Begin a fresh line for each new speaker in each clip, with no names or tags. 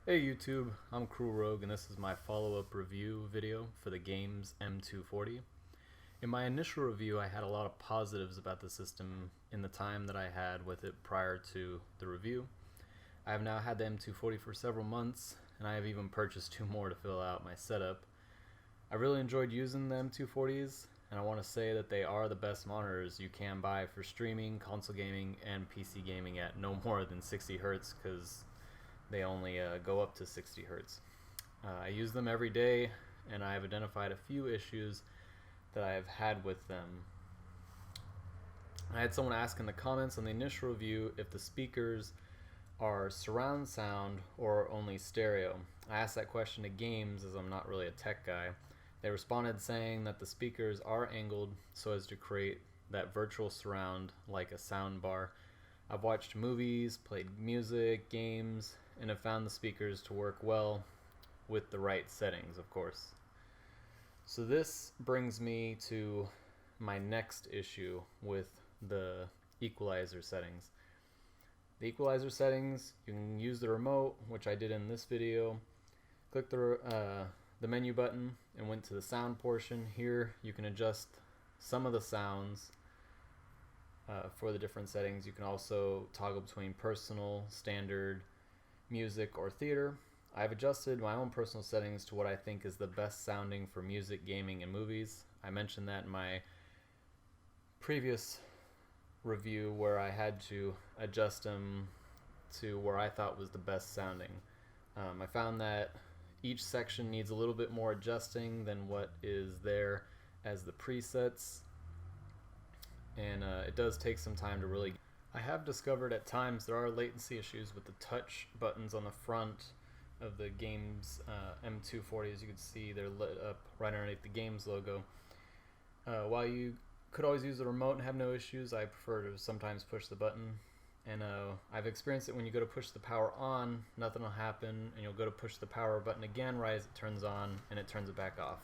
Hey YouTube, I'm Cruel Rogue and this is my follow-up review video for the GAEMS M240. In my initial review I had a lot of positives about the system in the time that I had with it prior to the review. I have now had the M240 for several months and I have even purchased two more to fill out my setup. I really enjoyed using the M240s and I want to say that they are the best monitors you can buy for streaming, console gaming, and PC gaming at no more than 60 Hz because they only go up to 60 Hertz. I use them every day and I have identified a few issues that I have had with them. I had someone ask in the comments on the initial review if the speakers are surround sound or only stereo. I asked that question to GAEMS as I'm not really a tech guy. They responded saying that the speakers are angled so as to create that virtual surround like a sound bar. I've watched movies, played music, games, and have found the speakers to work well with the right settings, of course. So this brings me to my next issue with the equalizer settings. The equalizer settings, you can use the remote, which I did in this video. Click the menu button and went to the sound portion. Here you can adjust some of the sounds for the different settings. You can also toggle between personal, standard, music, or theater. I've adjusted my own personal settings to what I think is the best sounding for music, gaming, and movies. I mentioned that in my previous review where I had to adjust them to where I thought was the best sounding. I found that each section needs a little bit more adjusting than what is there as the presets, and it does take some time to really. I have discovered at times there are latency issues with the touch buttons on the front of the GAEMS M240. As you can see, they're lit up right underneath the GAEMS logo. While you could always use the remote and have no issues, I prefer to sometimes push the button. And I've experienced it when you go to push the power on, nothing will happen, and you'll go to push the power button again right as it turns on, and it turns it back off.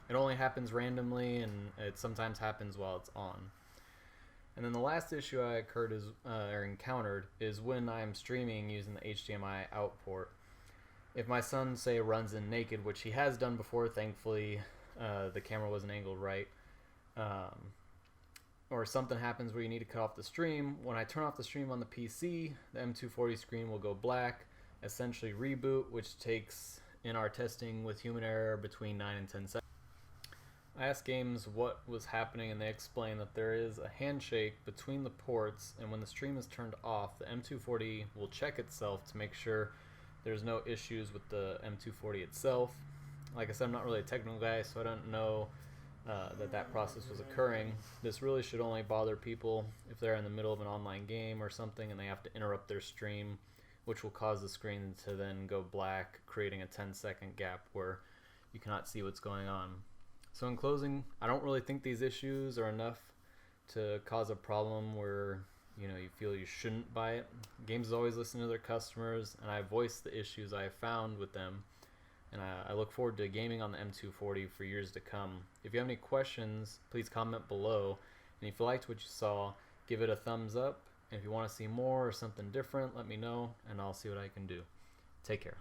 It only happens randomly, and it sometimes happens while it's on. And then the last issue I encountered is when I'm streaming using the HDMI out port. If my son, say, runs in naked, which he has done before, thankfully the camera wasn't angled right, or something happens where you need to cut off the stream, when I turn off the stream on the PC, the M240 screen will go black, essentially reboot, which takes, in our testing with human error, between 9 and 10 seconds. I asked GAEMS what was happening and they explained that there is a handshake between the ports, and when the stream is turned off, the M240 will check itself to make sure there's no issues with the M240 itself. Like I said, I'm not really a technical guy, so I don't know that process was occurring. This really should only bother people if they're in the middle of an online game or something and they have to interrupt their stream, which will cause the screen to then go black, creating a 10-second gap where you cannot see what's going on. So in closing, I don't really think these issues are enough to cause a problem where you feel you shouldn't buy it. GAEMS is always listening to their customers, and I voiced the issues I found with them, and I look forward to gaming on the M240 for years to come. If you have any questions, please comment below, and if you liked what you saw, give it a thumbs up, and if you want to see more or something different, let me know, and I'll see what I can do. Take care.